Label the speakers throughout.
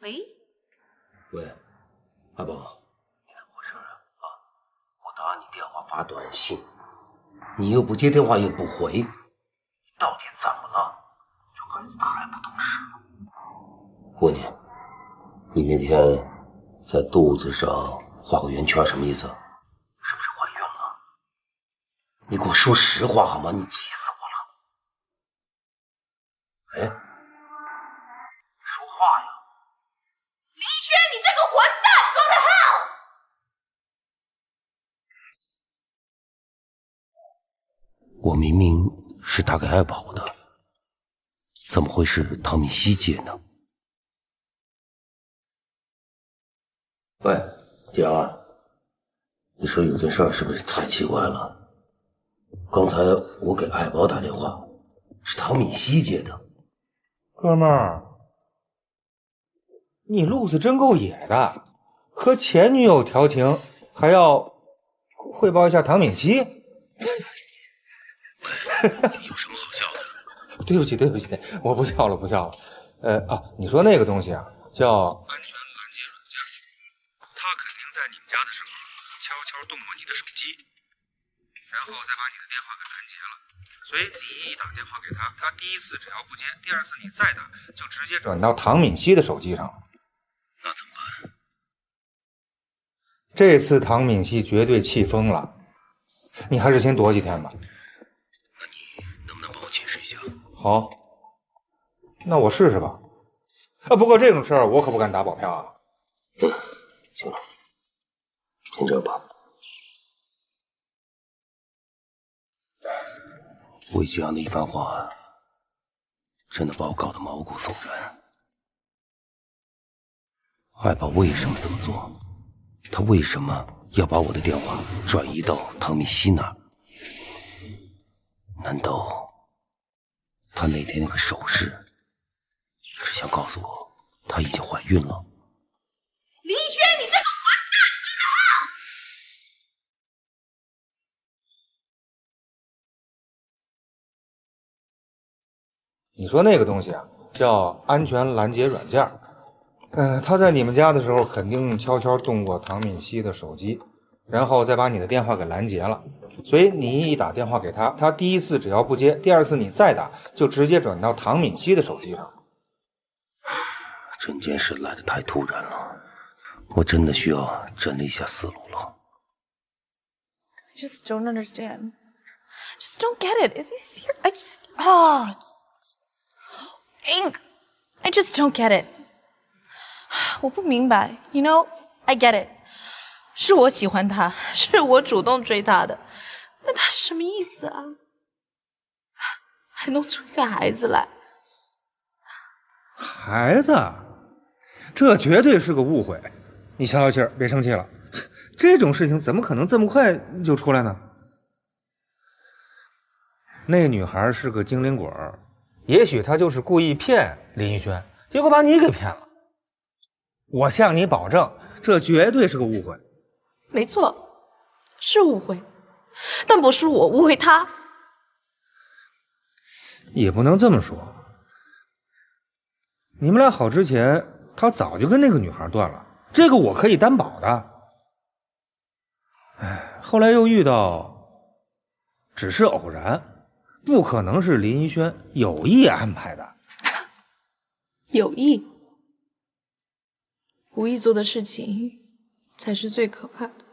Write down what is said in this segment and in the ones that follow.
Speaker 1: 喂，
Speaker 2: 喂，阿宝，你怎么回事啊？我打你电话发短信，你又不接电话又不回，你到底怎么了？这孩子哪来不懂事？我问你，你那天在肚子上画个圆圈，什么意思？是不是怀孕了？你给我说实话好吗？你急死我了！哎，说话呀！
Speaker 1: 林轩，你这个混蛋 ，Go to hell！
Speaker 2: 我明明是打给爱宝的，怎么会是汤米希接呢？喂，姐啊，你说有件事是不是太奇怪了？刚才我给爱宝打电话，是汤米希接的。
Speaker 3: 哥们儿，你路子真够野的，和前女友调情还要汇报一下唐敏熙。
Speaker 2: 有什么好笑的？
Speaker 3: 对不起，我不笑了。你说那个东西啊，叫
Speaker 4: 安全拦截软件，它肯定在你们家的时候悄悄动过你的手机，然后再把你的电话给拦截了。所以你一打电话给他，他第一次只要不接，第二次你再打就直接
Speaker 3: 转到唐敏熙的手机上。
Speaker 2: 那怎么办？
Speaker 3: 这次唐敏熙绝对气疯了，你还是先躲几天吧。
Speaker 2: 那你能不能帮我解释一下？
Speaker 3: 好，那我试试吧。不过这种事儿我可不敢打保票啊。
Speaker 2: 行了，先这样吧。魏吉阳的一番话，真的把我搞得毛骨悚然。爱宝为什么这么做？他为什么要把我的电话转移到唐米希那儿？难道他那天那个手势是想告诉我她已经怀孕了？
Speaker 1: 林轩，你这个混蛋 ，Go to hell！
Speaker 3: 你说那个东西啊，叫安全拦截软件。他在你们家的时候肯定悄悄动过唐敏熙的手机，然后再把你的电话给拦截了。所以你一打电话给他，他第一次只要不接，第二次你再打就直接转到唐敏熙的手机上。
Speaker 2: 整件事来得太突然了，我真的需要整理一下思路了。
Speaker 1: Just don't understand. Just don't get it. Is he serious? Ink. I just don't get it. 我不明白 ，You know, I get it. 是我喜欢他，是我主动追他的，但他什么意思啊？还弄出一个孩子来？
Speaker 3: 孩子，这绝对是个误会。你消消气儿，别生气了。这种事情怎么可能这么快就出来呢？那女孩是个精灵鬼儿，也许她就是故意骗林一轩，结果把你给骗了。我向你保证，这绝对是个误会。
Speaker 1: 没错，是误会，但不是我误会他。
Speaker 3: 也不能这么说。你们俩好之前，他早就跟那个女孩断了，这个我可以担保的。后来又遇到，只是偶然，不可能是林一轩有意安排的。
Speaker 1: 有意，无意做的事情才是最可怕的。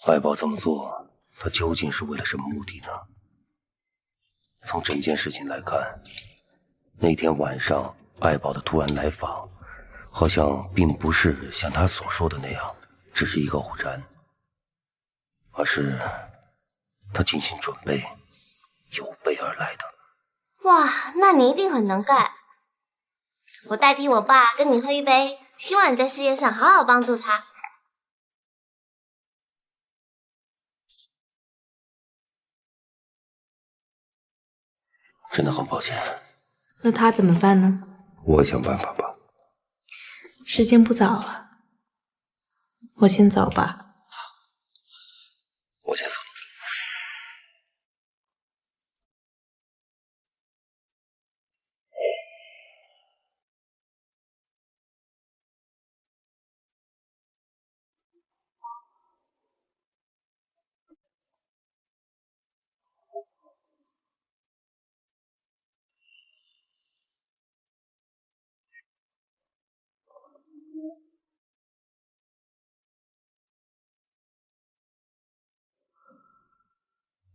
Speaker 2: 爱宝这么做，他究竟是为了什么目的呢？从整件事情来看，那天晚上爱宝的突然来访，好像并不是像他所说的那样。只是一个偶然，而是他精心准备、有备而来的。
Speaker 5: 哇，那你一定很能干。我代替我爸跟你喝一杯，希望你在事业上好好帮助他。
Speaker 2: 真的很抱歉。
Speaker 1: 那他怎么办呢？
Speaker 2: 我想办法吧。
Speaker 1: 时间不早了，我先走吧。
Speaker 2: 我先送你。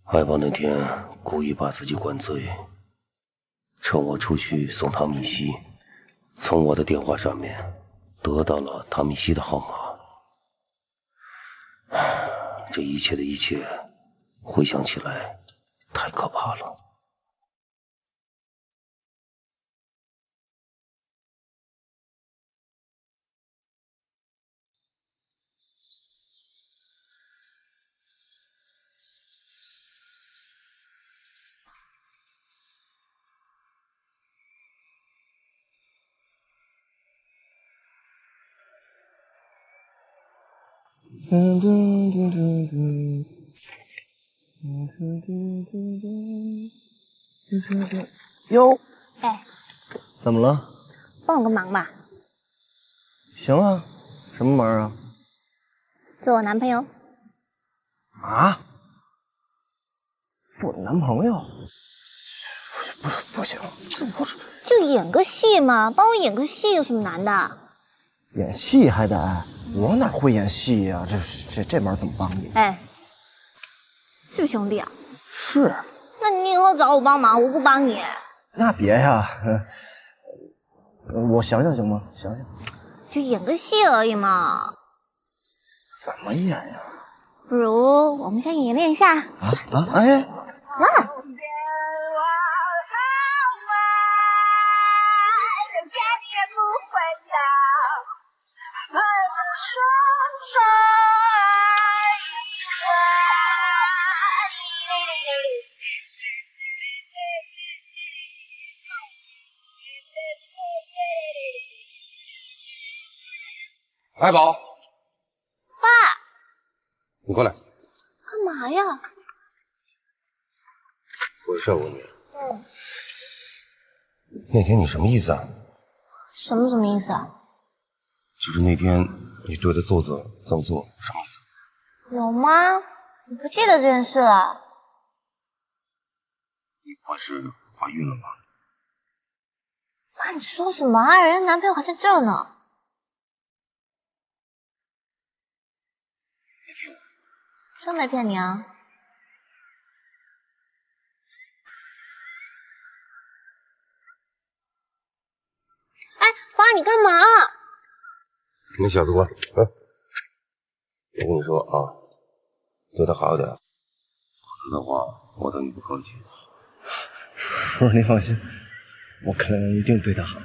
Speaker 2: 爱宝那天故意把自己灌醉，趁我出去送唐米西，从我的电话上面得到了唐米西的号码。这一切的一切，回想起来太可怕了。
Speaker 6: 哟，
Speaker 5: 哎，
Speaker 6: 怎么了？
Speaker 5: 帮我个忙吧，
Speaker 6: 行啊，什么忙啊？
Speaker 5: 做我男朋友。
Speaker 6: 啊？我男朋友？不行，这不是
Speaker 5: 就演个戏嘛，帮我演个戏有什么难的？
Speaker 6: 演戏还得我哪会演戏呀？这门怎么帮你？
Speaker 5: 哎，是不是兄弟啊？
Speaker 6: 是。
Speaker 5: 那你以后找我帮忙，我不帮你。
Speaker 6: 那别呀，我想想行吗？想想。
Speaker 5: 就演个戏而已嘛。
Speaker 6: 怎么演呀？
Speaker 5: 不如我们先演练一下。
Speaker 6: 哎。
Speaker 5: 来。
Speaker 2: 爱宝，
Speaker 5: 爸，
Speaker 2: 你过来。
Speaker 5: 干嘛呀？
Speaker 2: 我有事问你。那天你什么意思啊？
Speaker 5: 什么意思啊？
Speaker 2: 就是那天你对着奏奏这么做，什么意思？
Speaker 5: 有吗？你不记得这件事了？
Speaker 2: 你不会是怀孕了吧？
Speaker 5: 爸，你说什么啊？人家男朋友还在这呢。真没骗你啊！哎，爸，你干嘛？
Speaker 2: 你小子过来，我跟你说啊，对他好一点，否则的话我对你不客气。
Speaker 6: 叔，您放心，我肯定对他好。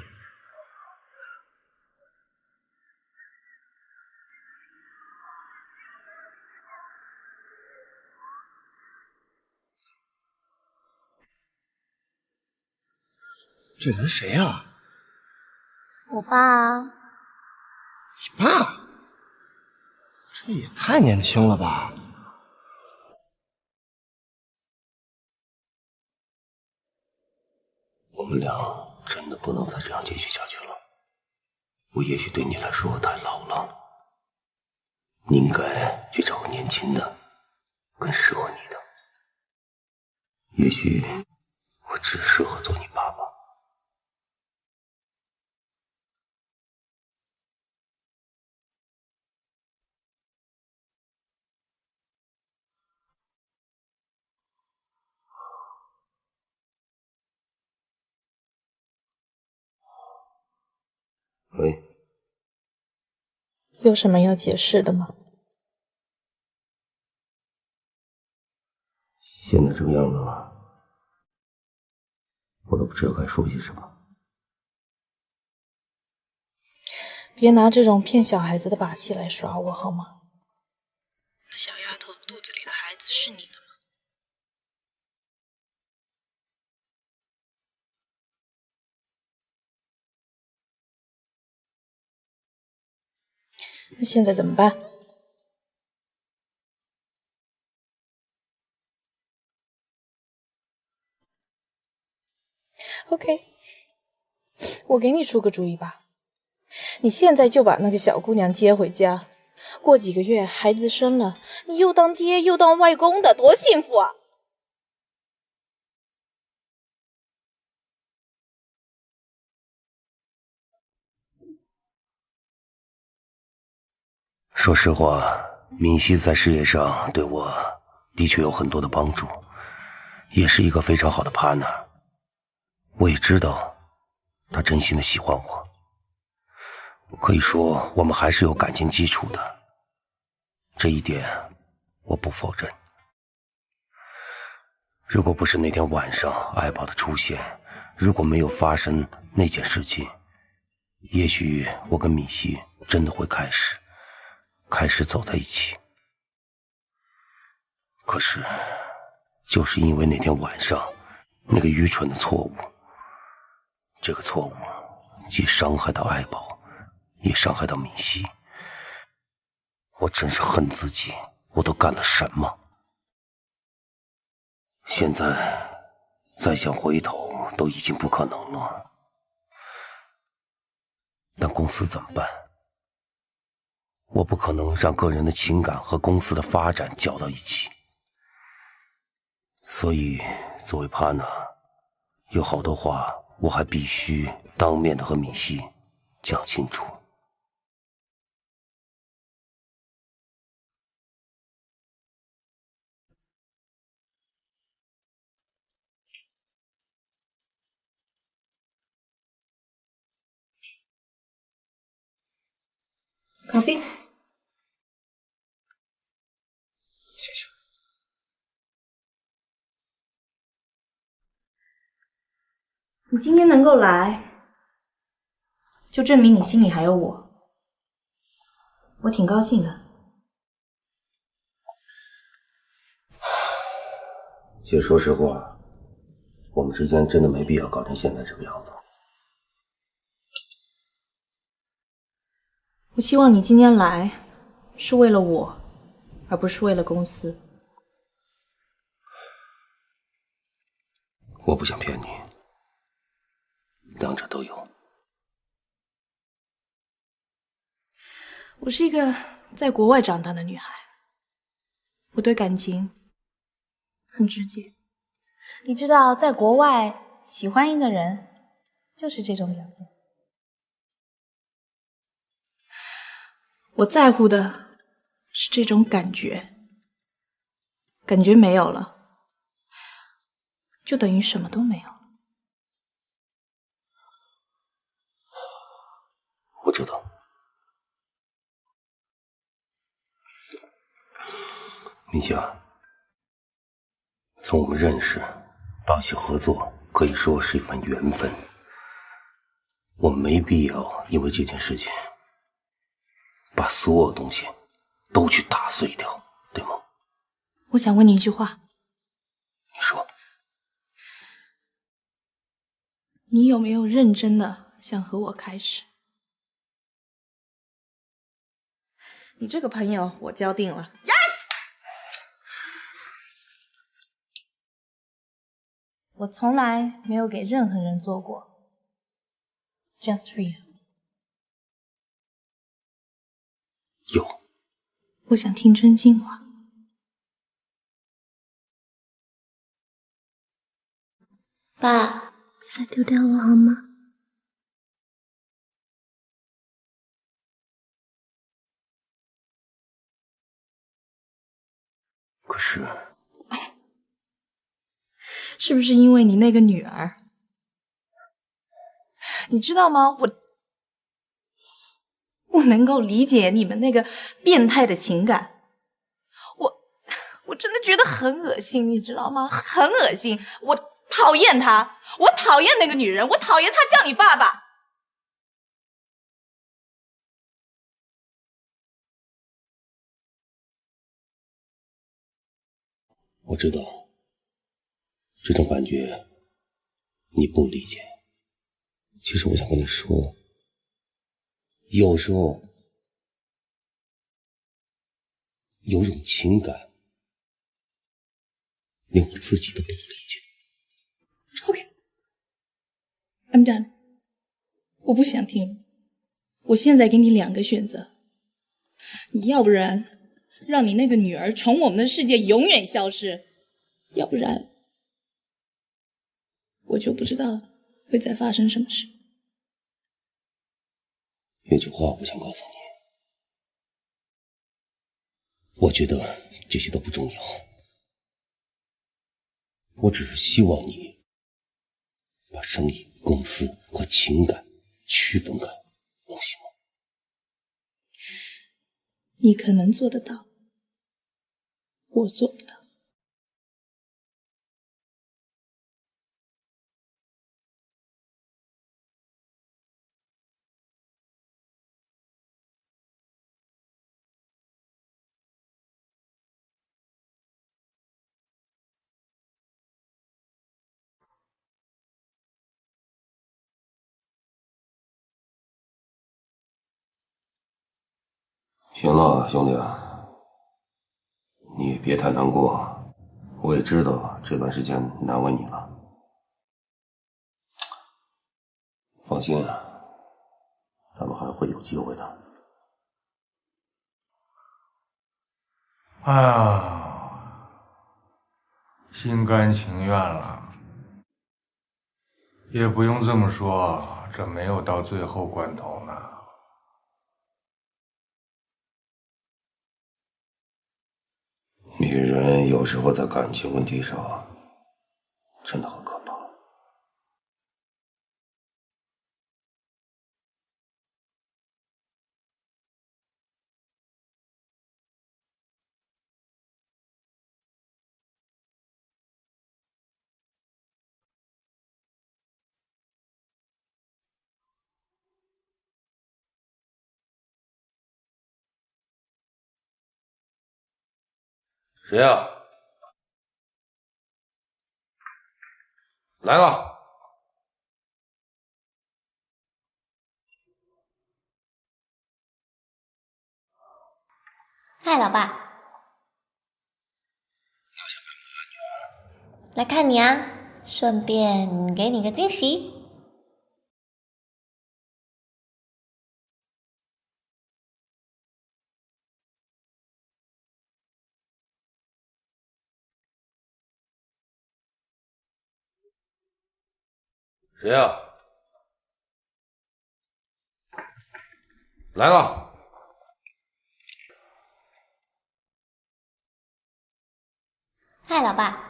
Speaker 6: 这人谁啊？
Speaker 5: 我爸。
Speaker 6: 你爸？这也太年轻了吧！
Speaker 2: 我们俩真的不能再这样继续下去了。我也许对你来说太老了，你应该去找个年轻的，更适合你的。也许我只适合做你爸爸。喂，
Speaker 1: 有什么要解释的吗？
Speaker 2: 现在这个样子，我都不知道该说些什么。
Speaker 1: 别拿这种骗小孩子的把戏来耍我好吗？那小丫头肚子里的孩子是你的吗？那现在怎么办？OK， 我给你出个主意吧。你现在就把那个小姑娘接回家，过几个月孩子生了，你又当爹又当外公的，多幸福啊！
Speaker 2: 说实话，敏熙在事业上对我的确有很多的帮助，也是一个非常好的 partner。我也知道他真心的喜欢我，可以说我们还是有感情基础的，这一点我不否认。如果不是那天晚上爱宝的出现，如果没有发生那件事情，也许我跟敏熙真的会开始走在一起。可是就是因为那天晚上那个愚蠢的错误，这个错误既伤害到爱宝，也伤害到敏熙，我真是恨自己，我都干了什么？现在再想回头都已经不可能了。但公司怎么办？我不可能让个人的情感和公司的发展搅到一起，所以作为 partner， 有好多话我还必须当面的和敏熙讲清楚。
Speaker 1: 咖啡。
Speaker 3: 谢谢。
Speaker 1: 你今天能够来，就证明你心里还有我，我挺高兴的。
Speaker 2: 其实说实话，我们之间真的没必要搞成现在这个样子。
Speaker 1: 我希望你今天来，是为了我，而不是为了公司。
Speaker 2: 我不想骗你，两者都有。
Speaker 1: 我是一个在国外长大的女孩，我对感情很直接。你知道，在国外喜欢一个人就是这种表现。我在乎的是这种感觉，感觉没有了，就等于什么都没有了。
Speaker 2: 我知道。米佳，从我们认识到一起合作，可以说是一份缘分。我们没必要因为这件事情把所有东西都去打碎掉，对吗？
Speaker 1: 我想问你一句话，
Speaker 2: 你说。
Speaker 1: 你有没有认真的想和我开始？你这个朋友我交定了。我从来没有给任何人做过 ，just for you。
Speaker 2: 有。
Speaker 1: 我想听真心话。
Speaker 5: 爸，别再丢掉我好吗？
Speaker 2: 可是，
Speaker 1: 是不是因为你那个女儿？你知道吗？我不能够理解你们那个变态的情感。我真的觉得很恶心，你知道吗？很恶心，我讨厌他，我讨厌那个女人，我讨厌他叫你爸爸。
Speaker 2: 我知道这种感觉你不理解。其实我想跟你说，有时候有种情感连我自己都不能理解。
Speaker 1: OK，I'm done。我不想听。我现在给你2个选择，你要不然让你那个女儿从我们的世界永远消失，要不然我就不知道会再发生什么事。
Speaker 2: 有句话我想告诉你，我觉得这些都不重要，我只是希望你把生意、公司和情感区分开，能行吗？
Speaker 1: 你可能做得到，我做不到。
Speaker 2: 行了，兄弟，你也别太难过，我也知道这段时间难为你了。放心，咱们还会有机会的。
Speaker 3: 哎呀，心甘情愿了，也不用这么说，这没有到最后关头呢。
Speaker 2: 女人有时候在感情问题上真的很可怕。谁呀？来了。
Speaker 5: 嗨，老爸。来看你啊，顺便给你个惊喜。
Speaker 2: 谁呀？来了。
Speaker 5: 嗨，老爸。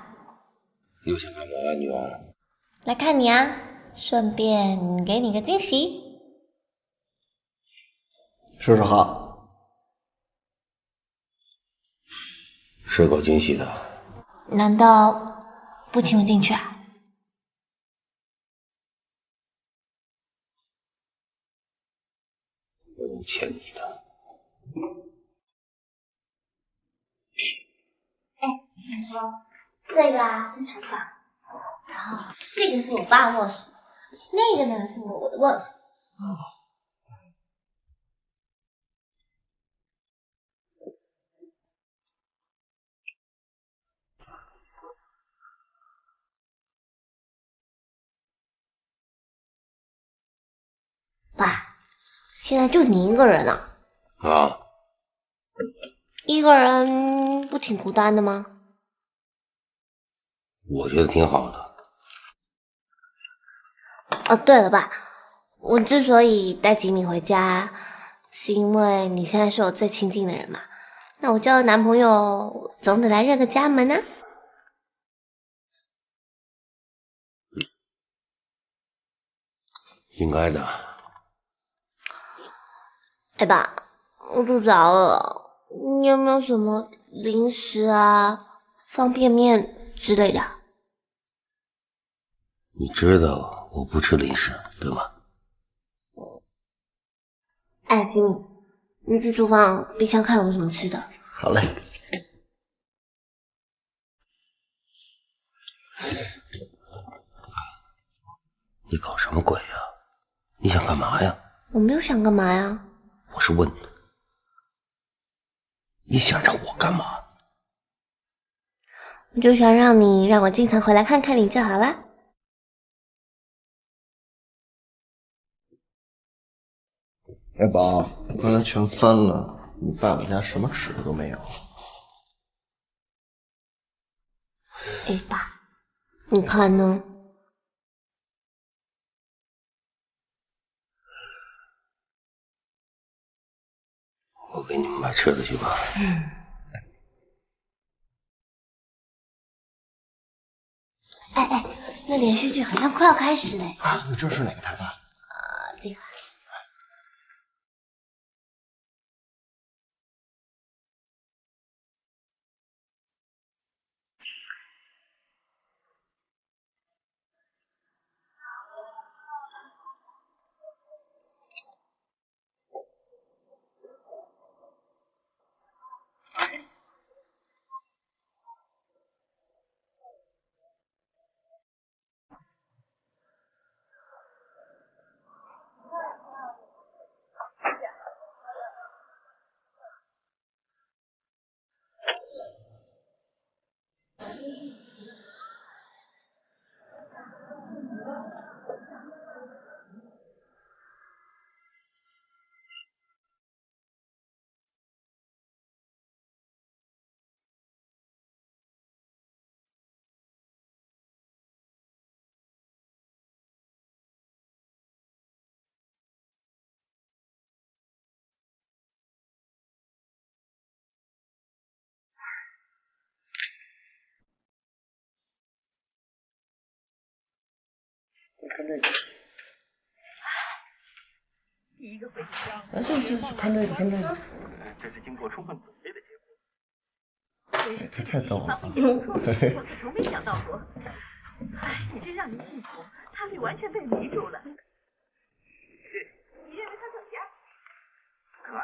Speaker 2: 又想干嘛啊，女儿？
Speaker 5: 来看你啊，顺便给你个惊喜。
Speaker 6: 叔叔好。
Speaker 2: 是够惊喜的。
Speaker 5: 难道不请我进去啊？
Speaker 2: 我能欠你的。
Speaker 5: 你说这个啊是厨房，然后这个是我爸卧室，那个呢是我的卧室。爸，现在就你一个人啊？
Speaker 2: 啊？
Speaker 5: 一个人不挺孤单的吗？
Speaker 2: 我觉得挺好的。
Speaker 5: 哦，对了，爸，我之所以带吉米回家，是因为你现在是我最亲近的人嘛。那我交了男朋友，总得来认个家门啊。
Speaker 2: 应该的。
Speaker 5: 哎，爸，我肚子好饿，你有没有什么零食啊，方便面之类的。
Speaker 2: 你知道我不吃零食，对吗？
Speaker 5: 哎，吉米，你去厨房冰箱看有没有什么吃的。
Speaker 6: 好嘞。
Speaker 2: 你搞什么鬼呀？你想干嘛呀？
Speaker 5: 我没有想干嘛呀。
Speaker 2: 我是问你想让我干嘛？
Speaker 5: 我就想让我经常回来看看你就好了。
Speaker 6: 哎宝，我刚才全翻了，你爸爸家什么吃的都没有。
Speaker 5: 哎爸，你看呢？
Speaker 2: 我给你们买吃的去吧。
Speaker 5: 哎，那连续剧好像快要开始嘞。
Speaker 6: 啊，你这是哪个台吧？
Speaker 5: 这个。
Speaker 7: 看这个，第一个会紧张。就是看这个，看这个。这是经过充分准备的结果。
Speaker 6: 哎，他太逗了。
Speaker 7: 我可从没想到过。哎，你真让人信服，他被完全被迷住了。你认为他怎么样？可爱。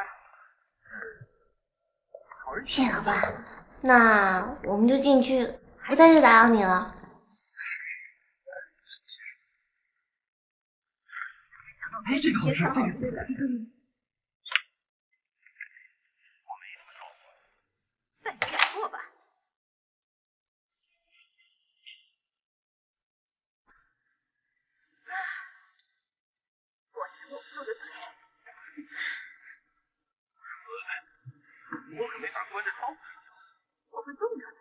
Speaker 5: 谢老板，那我们就进去，不再去打扰你了。
Speaker 6: 哎，这口是这个。
Speaker 7: 我没这么说过，但你想过吧？我是我说的对。我可没法关着窗户睡觉，我会冻着的。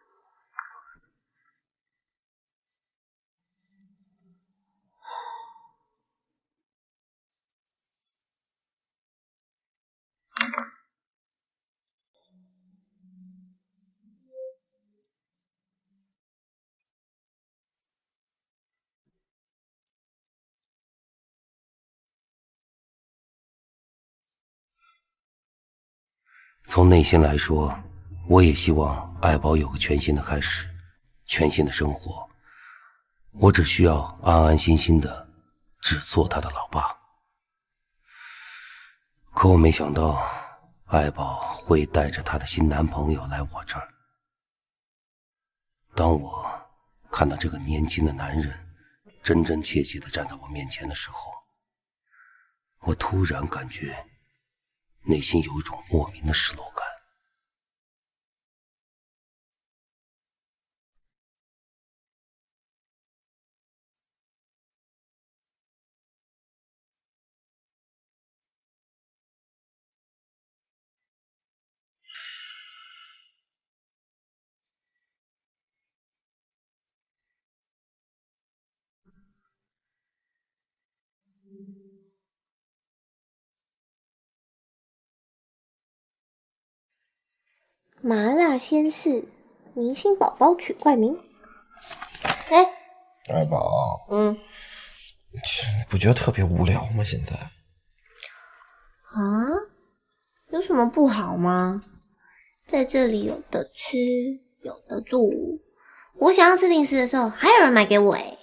Speaker 2: 从内心来说，我也希望爱宝有个全新的开始，全新的生活。我只需要安安心心的只做他的老爸。可我没想到爱宝会带着她的新男朋友来我这儿。当我看到这个年轻的男人真真切切地站在我面前的时候，我突然感觉内心有一种莫名的失落感。
Speaker 5: 麻辣鲜师，明星宝宝取怪名。哎，
Speaker 6: 爱宝，不觉得特别无聊吗？现在
Speaker 5: 啊，有什么不好吗？在这里有的吃，有得住。我想要吃零食的时候，还有人买给我哎。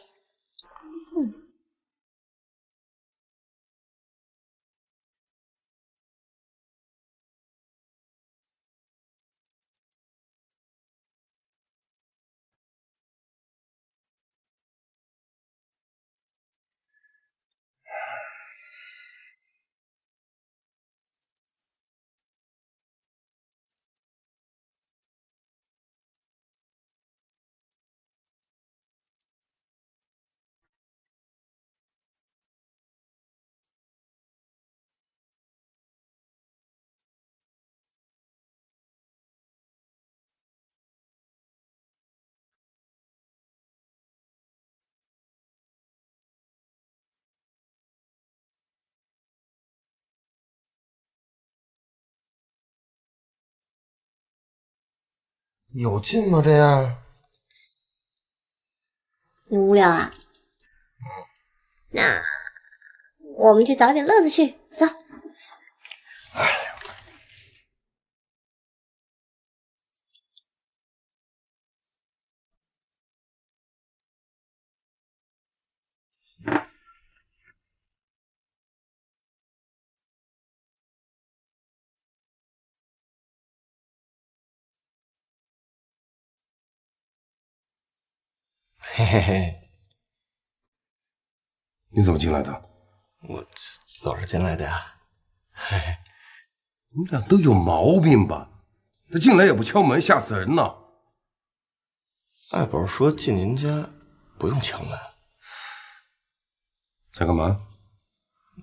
Speaker 6: 有劲吗？这样？
Speaker 5: 你无聊啊？那我们去找点乐子去，走。
Speaker 6: 嘿嘿嘿，
Speaker 2: 你怎么进来的？
Speaker 6: 我走着进来的呀。嘿嘿，
Speaker 2: 你们俩都有毛病吧？他进来也不敲门，吓死人呢。
Speaker 6: 爱宝说进您家不用敲门。
Speaker 2: 想干嘛？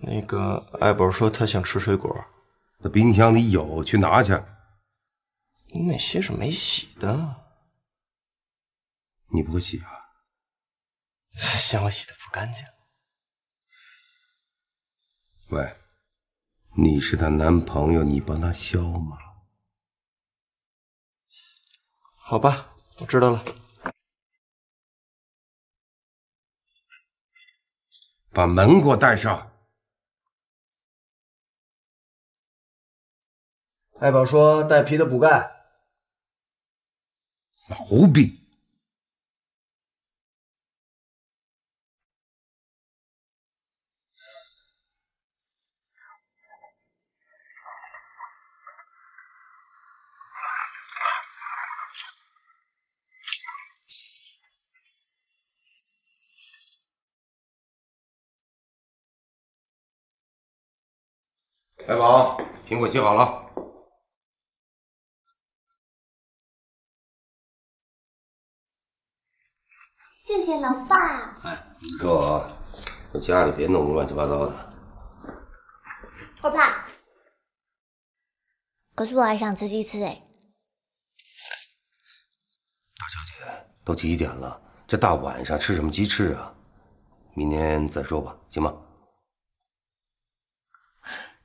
Speaker 6: 那个爱宝说她想吃水果，
Speaker 2: 那冰箱里有，去拿去。
Speaker 6: 那些是没洗的。
Speaker 2: 你不会洗啊？
Speaker 6: 嫌我洗的不干净。
Speaker 2: 喂，你是她男朋友，你帮她削吗？
Speaker 6: 好吧，我知道了。
Speaker 2: 把门给我带上。
Speaker 6: 爱宝说带皮的补钙。
Speaker 2: 毛病。爱宝，苹果洗好了。
Speaker 5: 谢谢老爸。
Speaker 2: 哎，你说啊，我家里别弄乱七八糟的。
Speaker 5: 我怕。可是我还想吃鸡翅哎。
Speaker 2: 大小姐，都几点了？这大晚上吃什么鸡翅啊？明天再说吧，行吗？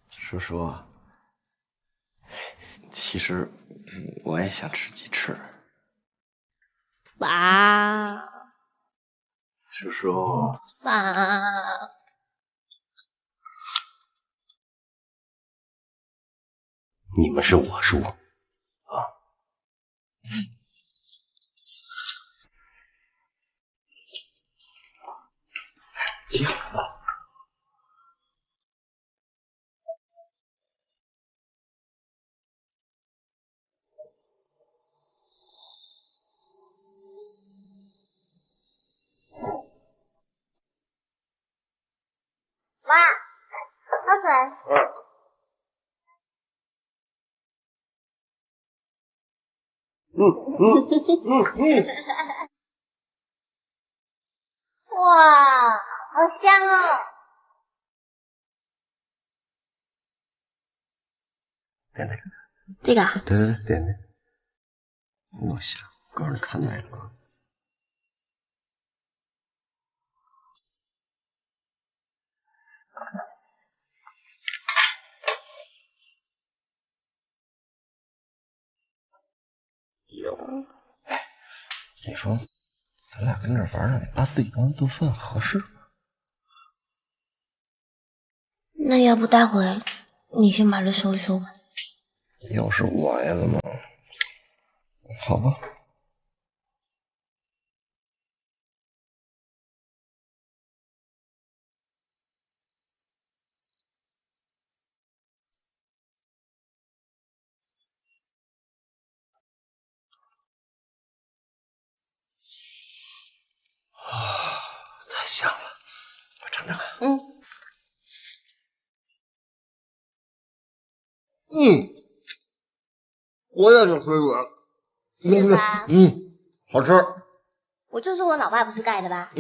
Speaker 6: 叔叔，其实我也想吃鸡翅。
Speaker 5: 爸，
Speaker 6: 叔叔，
Speaker 5: 爸，
Speaker 2: 你们是我叔啊。
Speaker 6: 洗好了。
Speaker 5: 妈，喝水。哇，好香哦！
Speaker 6: 点点，
Speaker 5: 这个啊，
Speaker 6: 对对对，点点。我想告诉你看哪个？有。哎，你说咱俩跟这玩，让你爸自己刚顿饭合适吗？
Speaker 5: 那要不待会你先把这收一收吧。
Speaker 6: 要是我呀，怎么？好吧。我也是水果，
Speaker 5: 是吧？
Speaker 6: 好吃。
Speaker 5: 我就说我老爸不是盖的吧？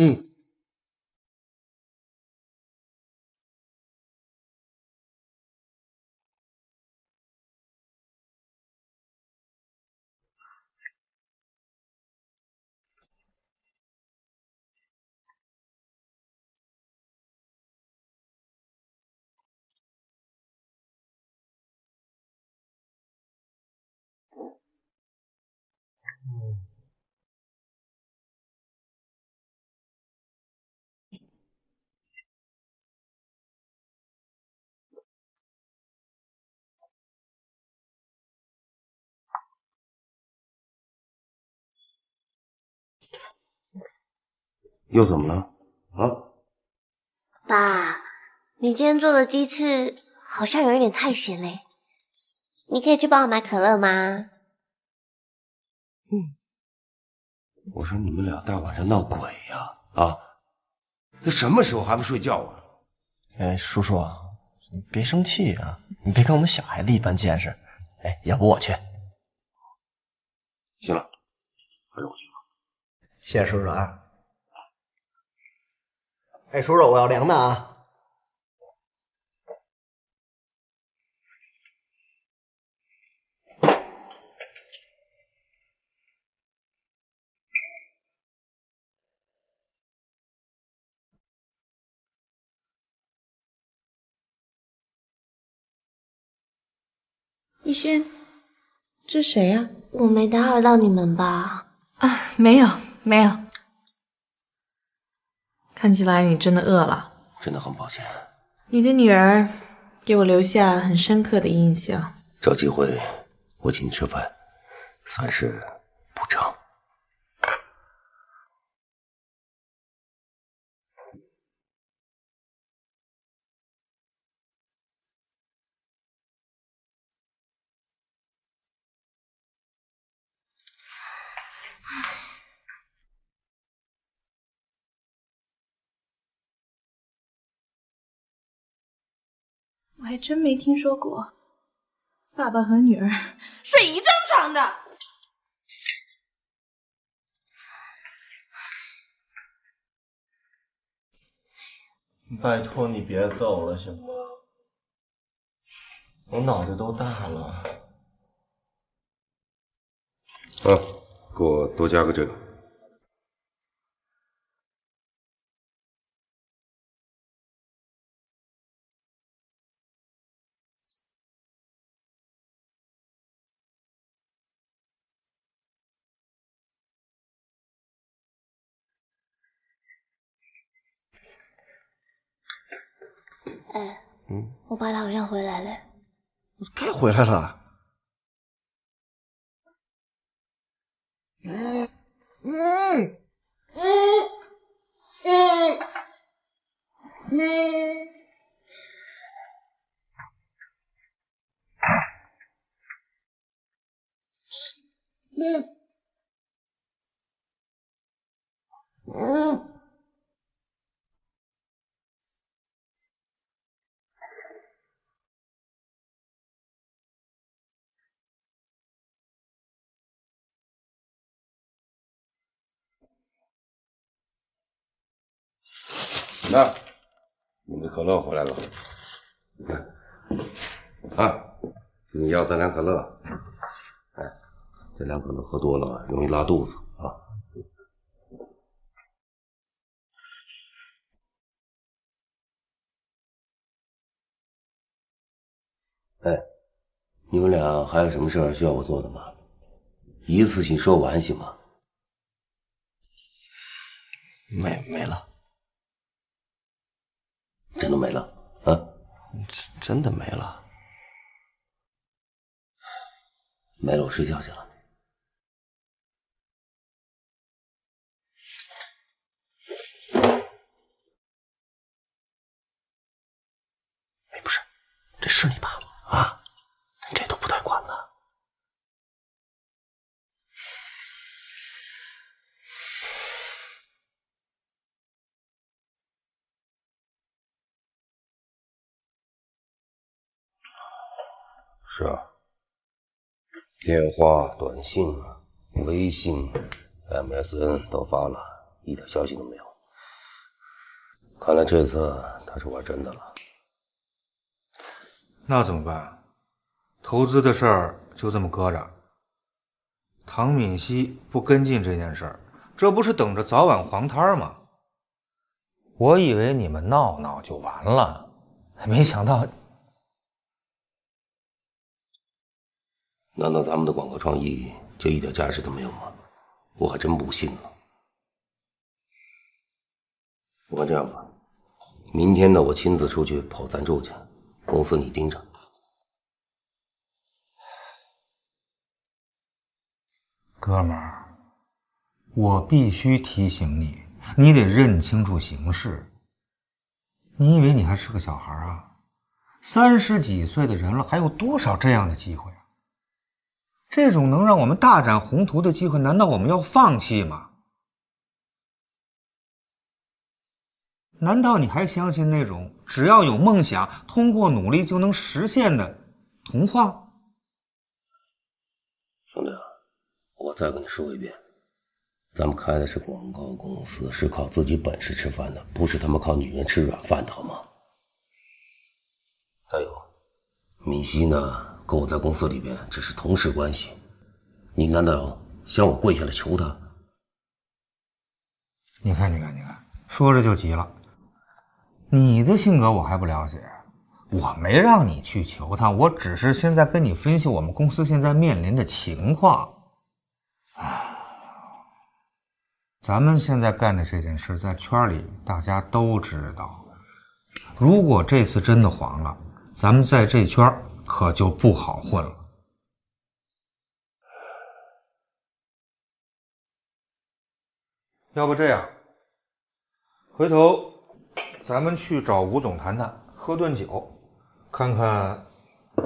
Speaker 2: 又怎么了？啊？
Speaker 5: 爸，你今天做的鸡翅好像有一点太咸嘞，你可以去帮我买可乐吗？
Speaker 2: 我说你们俩大晚上闹鬼呀！啊，这什么时候还不睡觉啊？
Speaker 6: 哎，叔叔，你别生气啊，你别跟我们小孩子一般见识。哎，要不我去？
Speaker 2: 行了，还是我去吧。
Speaker 6: 谢谢叔叔啊。哎，叔叔，我要凉的啊。
Speaker 1: 逸轩，这谁呀？
Speaker 5: 我没打扰到你们吧？
Speaker 1: 啊，没有，没有。看起来你真的饿了。
Speaker 2: 真的很抱歉。
Speaker 1: 你的女儿给我留下很深刻的印象。
Speaker 2: 找机会我请你吃饭，算是补偿。
Speaker 1: 我还真没听说过，爸爸和女儿睡一张床的。
Speaker 6: 拜托你别走了，行吗？我脑袋都大了。
Speaker 2: 给我多加个这个。
Speaker 5: 哎，我爸他好像回来了。
Speaker 6: 该回来了。
Speaker 2: 那，你们的可乐回来了。啊，你要3两可乐。哎，这2可乐喝多了容易拉肚子啊。哎，你们俩还有什么事儿需要我做的吗？一次性说完行吗？
Speaker 6: 没了。
Speaker 2: 真的没了啊？
Speaker 6: 真的没了。
Speaker 2: 没了，我睡觉去了。
Speaker 6: 哎，不是，这是你爸吗？啊，这都不带管的。
Speaker 2: 是啊，电话、短信、微信、MSN 都发了，一点消息都没有。看来这次他是玩真的了。
Speaker 3: 那怎么办？投资的事儿就这么搁着？唐敏熙不跟进这件事儿，这不是等着早晚黄摊吗？我以为你们闹闹就完了，没想到……
Speaker 2: 难道咱们的广告创意就一点价值都没有吗？我还真不信了。不管这样吧，明天呢，我亲自出去跑赞助去，公司你盯着。
Speaker 3: 哥们儿，我必须提醒你，你得认清楚形势。你以为你还是个小孩啊？30几岁的人了，还有多少这样的机会啊？这种能让我们大展宏图的机会，难道我们要放弃吗？难道你还相信那种只要有梦想，通过努力就能实现的童话？
Speaker 2: 兄弟，我再跟你说一遍，咱们开的是广告公司，是靠自己本事吃饭的，不是他妈靠女人吃软饭的，好吗？再有，米西呢，跟我在公司里边只是同事关系，你难道想我跪下来求他？
Speaker 3: 你看，说着就急了。你的性格我还不了解，我没让你去求他，我只是现在跟你分析我们公司现在面临的情况。咱们现在干的这件事，在圈里大家都知道。如果这次真的黄了，咱们在这圈可就不好混了。要不这样，回头咱们去找吴总谈谈，喝顿酒，看看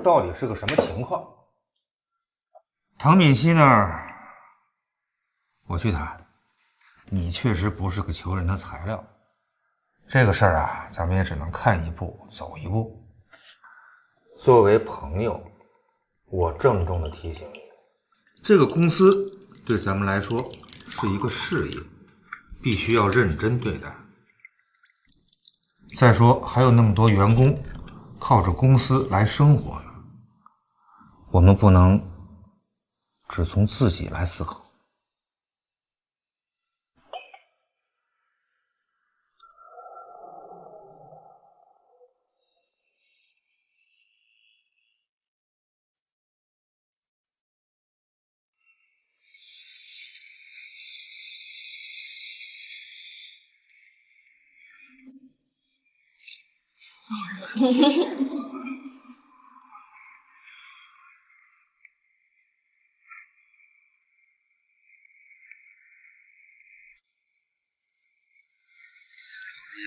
Speaker 3: 到底是个什么情况。唐敏熙那儿，我去谈。你确实不是个求人的材料，这个事儿啊，咱们也只能看一步走一步。作为朋友，我郑重的提醒你，这个公司对咱们来说是一个事业，必须要认真对待。再说还有那么多员工靠着公司来生活呢，我们不能只从自己来思考。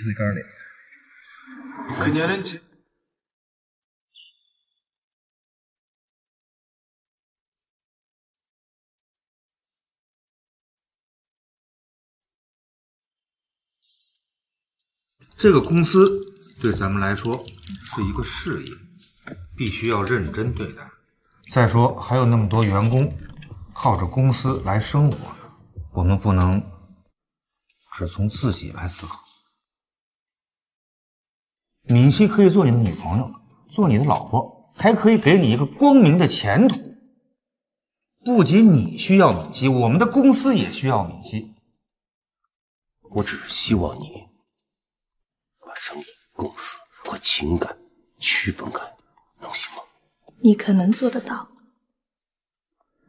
Speaker 6: 在缸里。
Speaker 8: 그녀는 지...
Speaker 3: 这个公司对咱们来说是一个事业，必须要认真对待。再说还有那么多员工靠着公司来生活呢，我们不能只从自己来思考。敏熙可以做你的女朋友，做你的老婆，还可以给你一个光明的前途。不仅你需要敏熙，我们的公司也需要敏熙。
Speaker 2: 我只是希望你把生意、公司和情感区分开，能行吗？
Speaker 1: 你可能做得到，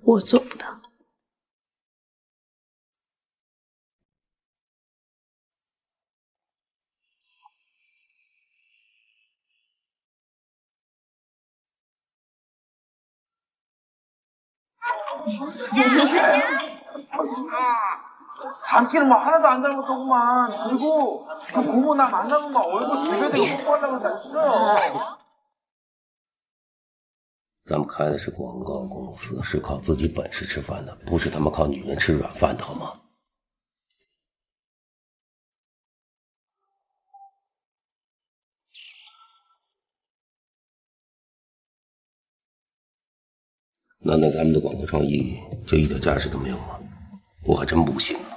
Speaker 1: 我做不到。
Speaker 8: 담기는 뭐 하나도 안 닮았더구만. 그리고 그 고모 나 만나면 막 얼굴 주변에 뽀뽀하려고 그랬어요.
Speaker 2: 咱们开的是广告公司，是靠自己本事吃饭的，不是他妈靠女人吃软饭的，好吗？难道咱们的广告创意就一点价值都没有吗？我还真不信呢。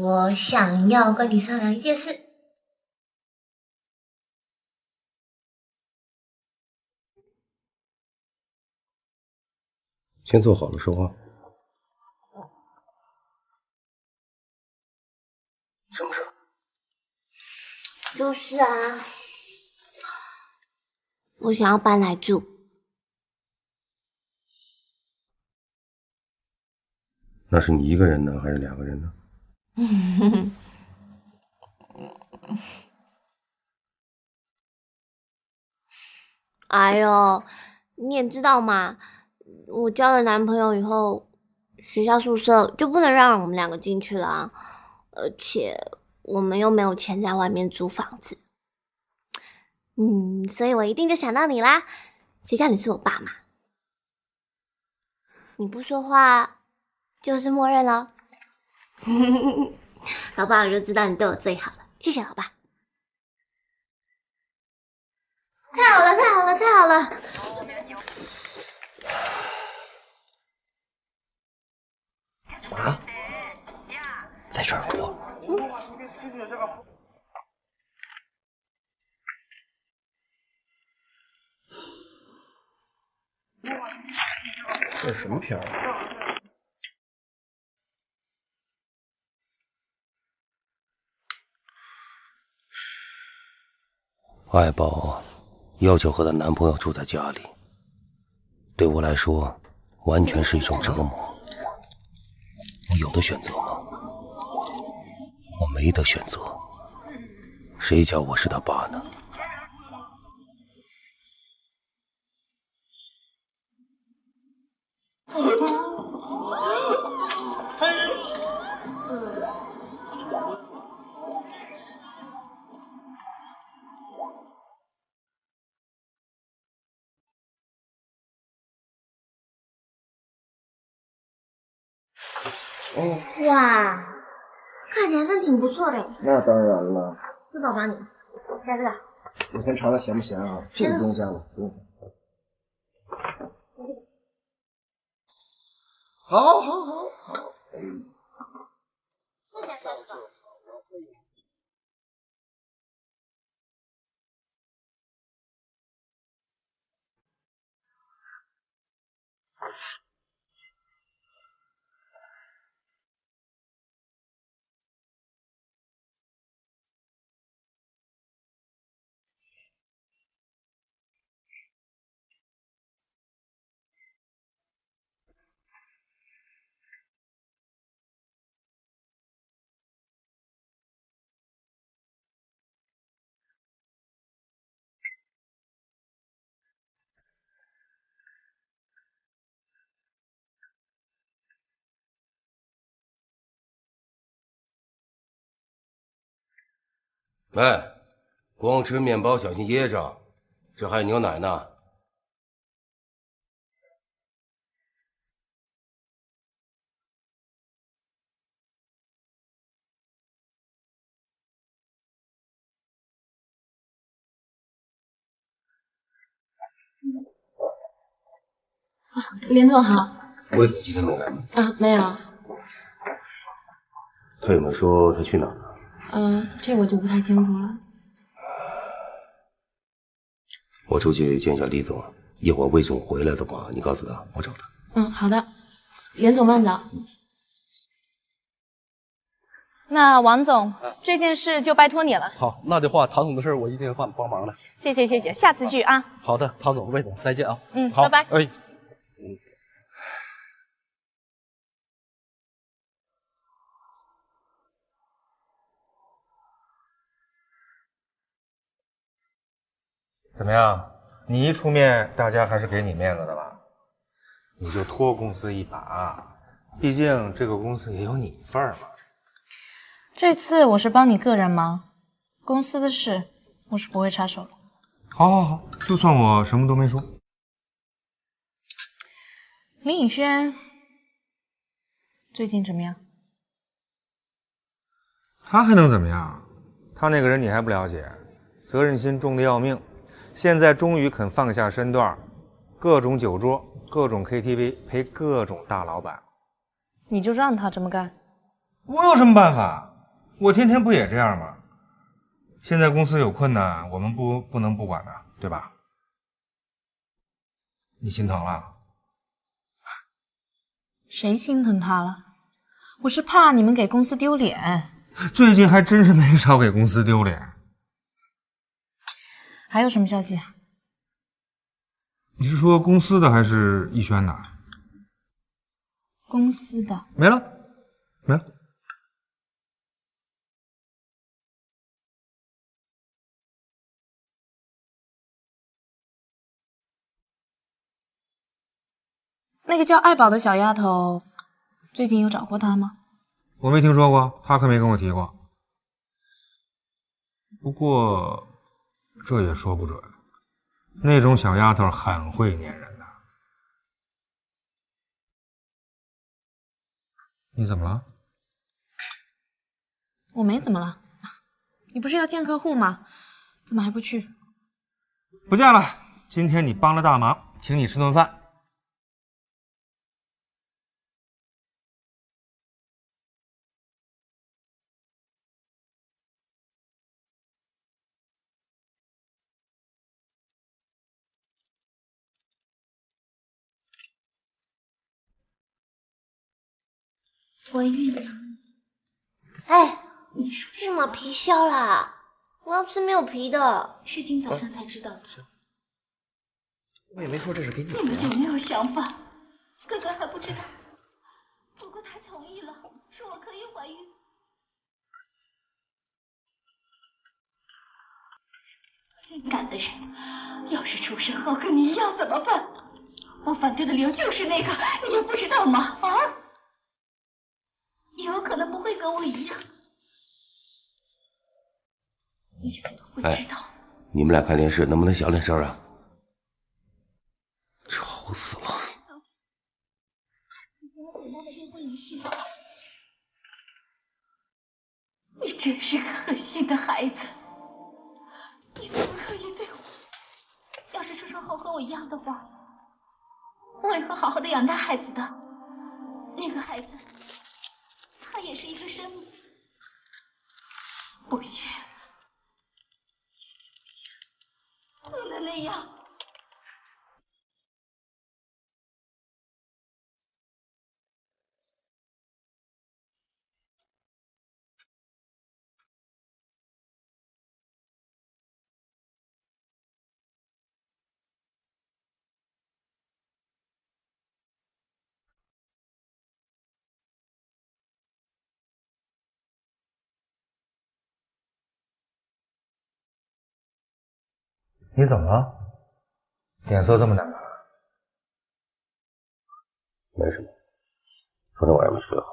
Speaker 5: 我想要跟你商量一件事。
Speaker 2: 先坐好了说话。什么事？
Speaker 5: 就是啊，我想要搬来住。
Speaker 2: 那是你一个人呢，还是2个人呢？
Speaker 5: 哎呦，你也知道嘛，我交了男朋友以后，学校宿舍就不能让我们2个进去了啊，而且我们又没有钱在外面租房子。所以我一定就想到你啦，谁叫你是我爸嘛？你不说话就是默认了。老爸，我就知道你对我最好了，谢谢老爸。太好了，太好了，太好了！
Speaker 2: 啊，在这儿播。
Speaker 6: 这是什么片儿？
Speaker 2: 爱宝要求和她男朋友住在家里，对我来说，完全是一种折磨。我有的选择吗？我没得选择。谁叫我是他爸呢？
Speaker 5: 哇，看起来真挺不错的。
Speaker 6: 那当然了。
Speaker 5: 这宝宝你，加这个。
Speaker 6: 我先尝尝咸不咸啊？这个不用加了，不用加。好。
Speaker 2: 哎，光吃面包小心噎着，这还有牛奶呢。
Speaker 9: 连总好。
Speaker 2: 魏总今天没来吗？
Speaker 9: 啊，没有。
Speaker 2: 他有没有说他去哪儿了？
Speaker 9: 这我就不太清楚了。
Speaker 2: 我出去见一下李总，一会儿魏总回来的话，你告诉他我找他。
Speaker 9: 好的。连总慢走。
Speaker 1: 那王总，这件事就拜托你了。
Speaker 10: 好，那的话，唐总的事我一定会帮忙的。
Speaker 1: 谢谢，下次聚啊。
Speaker 10: 好的，唐总、魏总，再见啊。
Speaker 1: 好，拜拜。
Speaker 10: 哎。
Speaker 3: 怎么样？你一出面，大家还是给你面子的吧？你就拖公司一把，毕竟这个公司也有你份儿嘛。
Speaker 1: 这次我是帮你个人忙，公司的事我是不会插手的。
Speaker 3: 好，好，好，就算我什么都没说。
Speaker 1: 林以轩最近怎么样？
Speaker 3: 他还能怎么样？他那个人你还不了解，责任心重的要命。现在终于肯放下身段，各种酒桌、各种 KTV 陪各种大老板。
Speaker 1: 你就让他这么干？
Speaker 3: 我有什么办法？我天天不也这样吗？现在公司有困难，我们不能不管的，对吧？你心疼了？
Speaker 1: 谁心疼他了？我是怕你们给公司丢脸。
Speaker 3: 最近还真是没少给公司丢脸。
Speaker 1: 还有什么消息？
Speaker 3: 你是说公司的还是逸轩的？
Speaker 1: 公司的。
Speaker 3: 没了，没了。
Speaker 1: 那个叫爱宝的小丫头，最近有找过他吗？
Speaker 3: 我没听说过，他可没跟我提过。不过这也说不准，那种小丫头很会粘人的。你怎么了？
Speaker 1: 我没怎么了。你不是要见客户吗？怎么还不去？
Speaker 3: 不见了，今天你帮了大忙，请你吃顿饭。
Speaker 5: 我晕了。哎，为什么皮削啦？我要吃没有皮的。
Speaker 11: 是今早上才知道的。
Speaker 6: 我也没说这是给你的。
Speaker 11: 你们有没有想法？哥哥还不知道，不过他同意了，说我可以怀孕。敏感的人，要是出身后跟你一样怎么办？我反对的理由就是那个，你又不知道吗？啊？有可能不会跟我一样，你怎么会知道？
Speaker 2: 你们俩看电视能不能小点声啊？吵死了！
Speaker 11: 你真是个狠心的孩子，你怎么可以对我？要是出生后和我一样的话，我也会好好的养大孩子的。那个孩子，他也是一个生命。不行，不能那样。
Speaker 3: 你怎么了？脸色这么难看？
Speaker 2: 没什么，昨天晚上没睡好。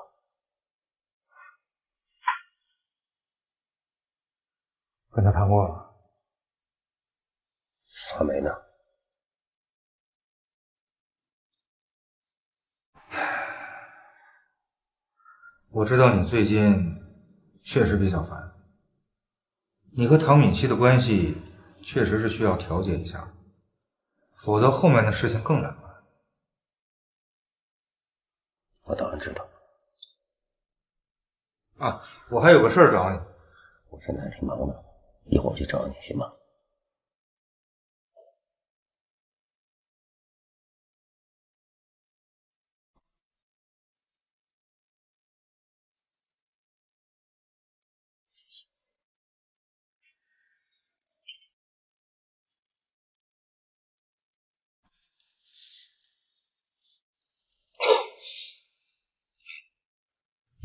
Speaker 3: 跟他谈过了？
Speaker 2: 还没呢。
Speaker 3: 我知道你最近确实比较烦，你和唐敏熙的关系确实是需要调节一下，否则后面的事情更难办。
Speaker 2: 我当然知道。
Speaker 3: 啊，我还有个事儿找你。
Speaker 2: 我现在还挺忙的，一会儿我去找你，行吗？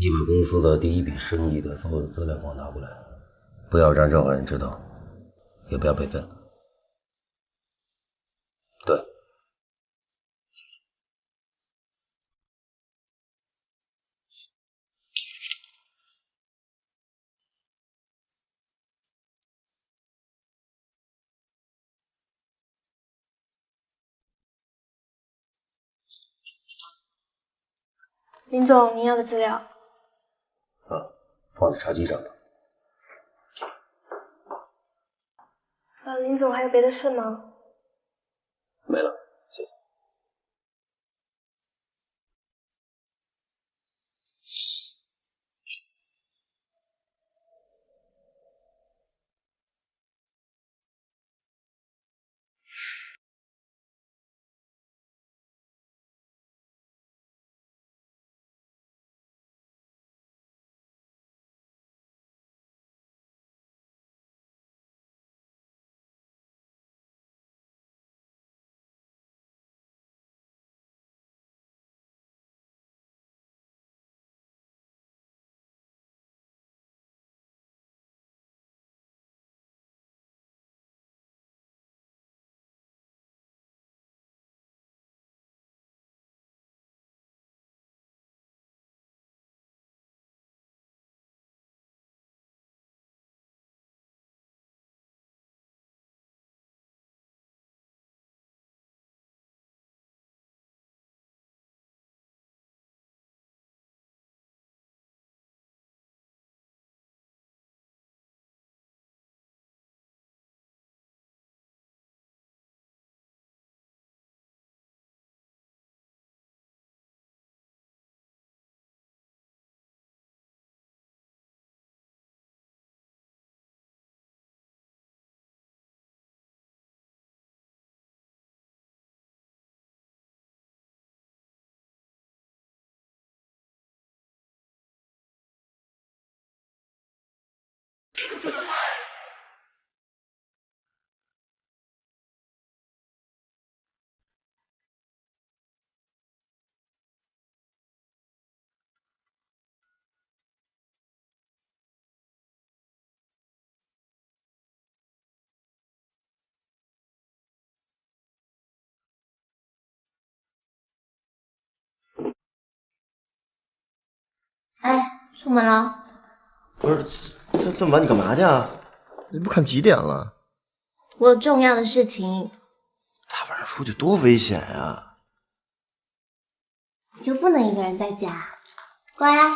Speaker 2: 你把公司的第一笔生意的所有的资料给我拿过来，不要让任何人知道，也不要备份。
Speaker 12: 林总，您要的资料。
Speaker 2: 放在茶几上的。
Speaker 12: 林总还有别的事吗？
Speaker 2: 没了，谢谢。
Speaker 5: 哎，出门了。
Speaker 6: 不是，这么晚你干嘛去啊？你不看几点了？
Speaker 5: 我有重要的事情。
Speaker 6: 大晚上出去多危险呀！
Speaker 5: 你就不能一个人在家？乖啊。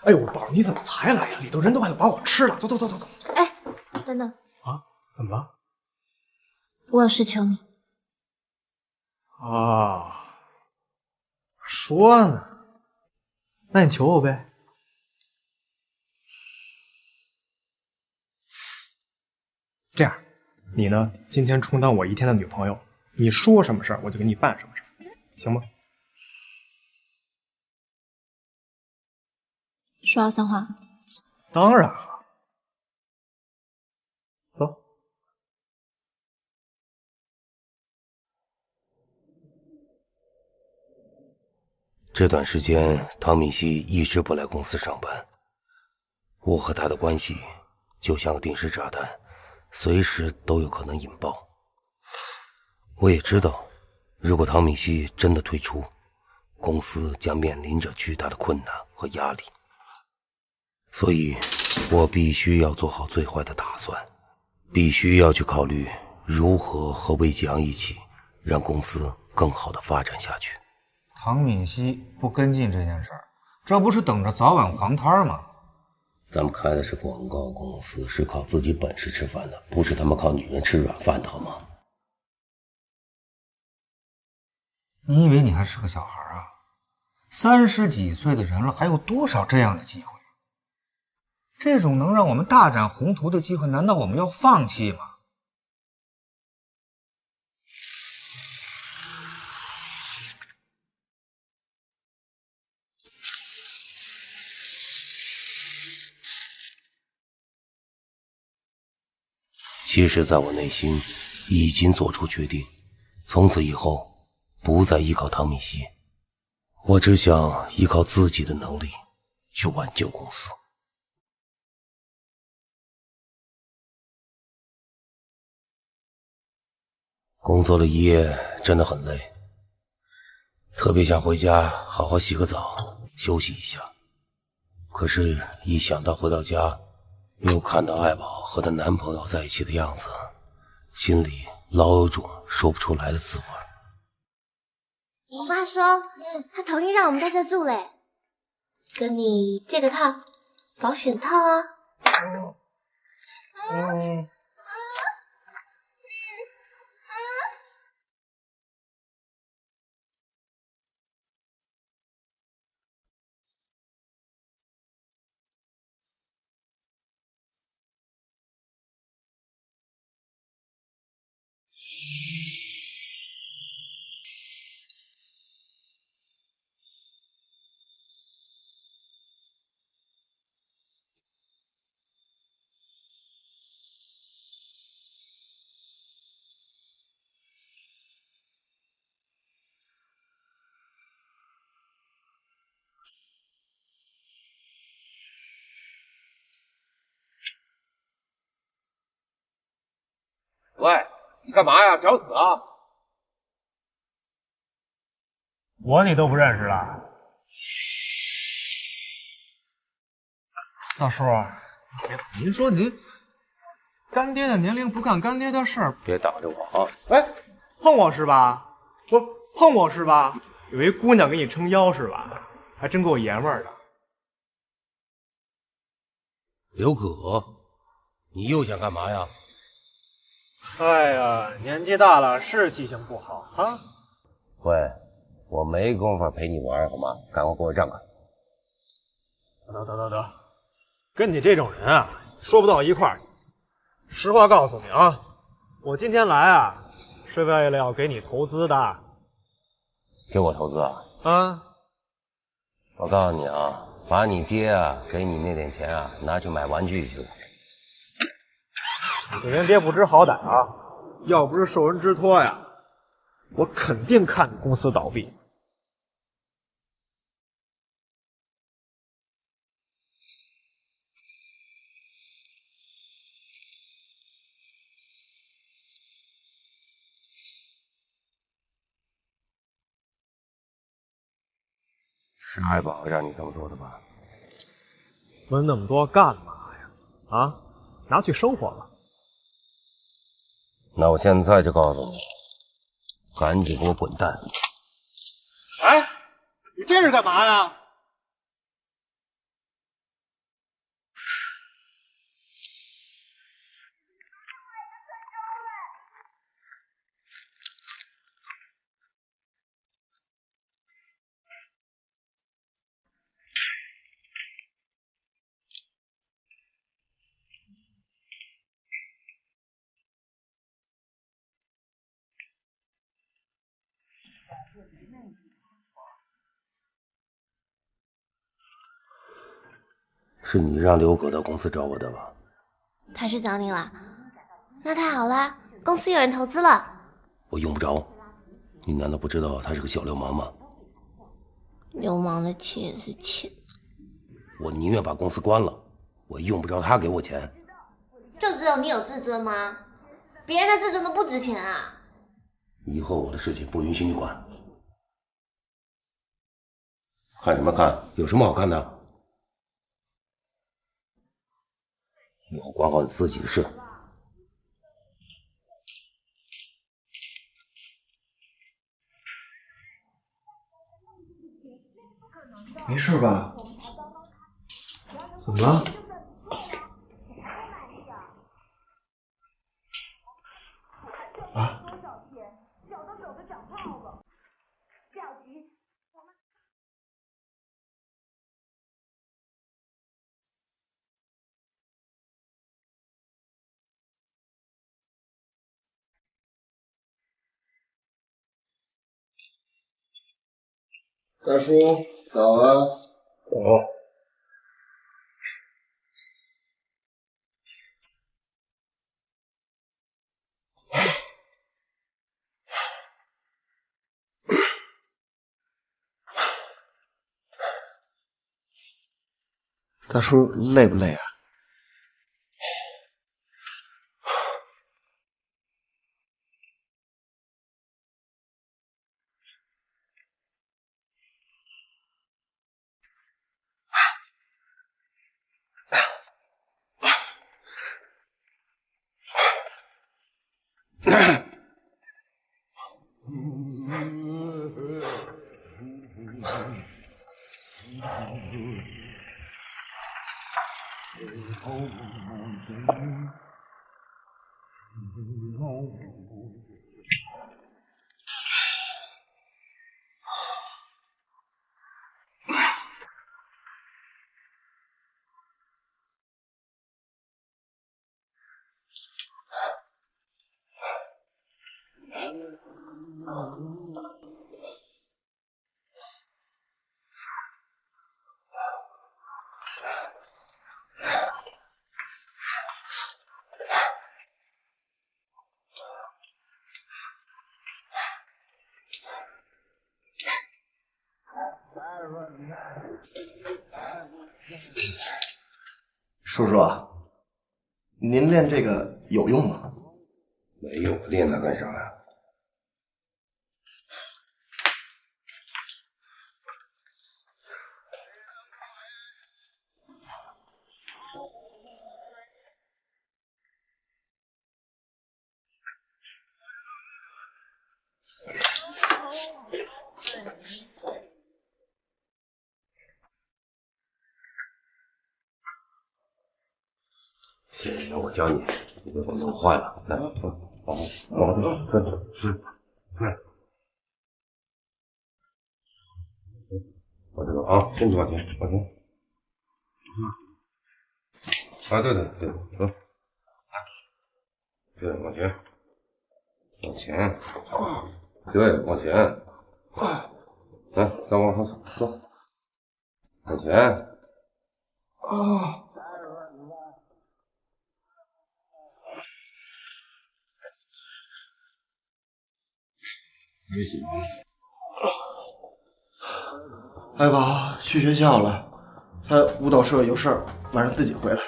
Speaker 13: 哎呦，宝，你怎么才来呀？里头人都快要把我吃了。走走走走走。
Speaker 5: 哎，等等。
Speaker 13: 啊？怎么了？
Speaker 9: 我有事求你。
Speaker 13: 啊，说呢。那你求我呗。这样，你呢，今天充当我一天的女朋友，你说什么事儿，我就给你办什么事儿，行吗？
Speaker 9: 说好算话。
Speaker 13: 当然了。走。
Speaker 2: 这段时间，唐敏熙一直不来公司上班，我和他的关系就像个定时炸弹，随时都有可能引爆。我也知道，如果唐敏熙真的退出，公司将面临着巨大的困难和压力，所以我必须要做好最坏的打算，必须要去考虑如何和魏继阳一起让公司更好的发展下去。
Speaker 3: 唐敏熙不跟进这件事儿，这不是等着早晚黄摊吗？
Speaker 2: 咱们开的是广告公司，是靠自己本事吃饭的，不是他们靠女人吃软饭的，好吗？
Speaker 3: 你以为你还是个小孩啊？30几岁的人了，还有多少这样的机会？这种能让我们大展宏图的机会，难道我们要放弃吗？
Speaker 2: 其实在我内心已经做出决定，从此以后不再依靠唐敏熙，我只想依靠自己的能力去挽救公司。工作了一夜真的很累，特别想回家好好洗个澡休息一下，可是一想到回到家又看到爱宝和她男朋友在一起的样子，心里老有种说不出来的滋味。
Speaker 5: 我妈说，她同意让我们在这住嘞，跟你借个套，保险套啊。
Speaker 14: 喂，你干嘛呀？找死啊！
Speaker 13: 我你都不认识了？大叔，您说您干爹的年龄不干干爹的事儿，
Speaker 2: 别挡着我啊！
Speaker 13: 哎，碰我是吧？不碰我是吧？有一姑娘给你撑腰是吧？还真够爷们儿的。
Speaker 2: 刘可，你又想干嘛呀？
Speaker 13: 哎呀，年纪大了是记性不好啊。
Speaker 2: 喂，我没工夫陪你玩好吗？赶快给我让开！
Speaker 13: 得，跟你这种人啊，说不到一块儿去。实话告诉你啊，我今天来啊，是为了要给你投资的。
Speaker 2: 给我投资啊？
Speaker 13: 啊！
Speaker 2: 我告诉你啊，把你爹啊给你那点钱啊拿去买玩具去了。
Speaker 13: 你这人别不知好歹啊！要不是受人之托呀，我肯定看你公司倒闭。
Speaker 2: 是爱宝让你这么做的吧？
Speaker 13: 问那么多干嘛呀？啊，拿去生活吧。
Speaker 2: 那我现在就告诉你，赶紧给我滚蛋！
Speaker 13: 哎，你这是干嘛呀？
Speaker 2: 是你让刘可到公司找我的吧？
Speaker 5: 他是找你了？那太好了，公司有人投资了。
Speaker 2: 我用不着，你难道不知道他是个小流氓吗？
Speaker 5: 流氓的钱是钱，
Speaker 2: 我宁愿把公司关了，我用不着他给我钱。
Speaker 5: 就只有你有自尊吗？别人的自尊都不值钱啊！
Speaker 2: 以后我的事情不允许你管。看什么看？有什么好看的？以后管好你自己的事。
Speaker 6: 没事吧？
Speaker 13: 怎么了？啊？
Speaker 6: 大叔，早啊！
Speaker 13: 走。
Speaker 6: 大叔累不累啊？叔叔，您练这个有用吗？
Speaker 2: 没用，练它干啥呀？行，我教你，你别把弄坏了。来，往这，对，往这个啊，身体往前，啊，对，走，对，往前，对，往前，来，再往后走，往前，没洗。
Speaker 6: 爱宝去学校了，他舞蹈社有事儿，晚上自己回来。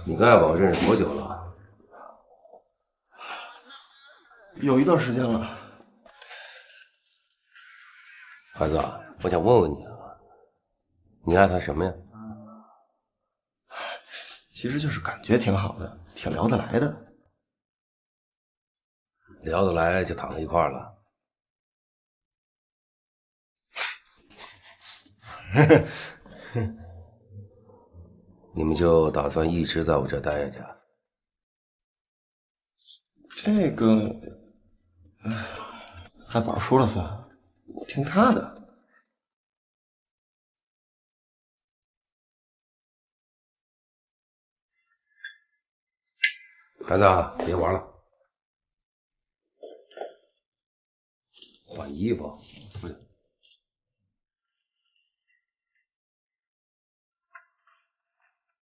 Speaker 2: 你跟爱宝认识多久了？
Speaker 6: 有一段时间了。
Speaker 2: 孩子啊，我想问问你啊，你爱他什么呀？
Speaker 6: 其实就是感觉挺好的，挺聊得来的。
Speaker 2: 聊得来就躺在一块儿了。你们就打算一直在我这待下去？
Speaker 6: 这个，爱宝说了算，我听他的。
Speaker 2: 孩子啊，别玩了，换衣服，快点。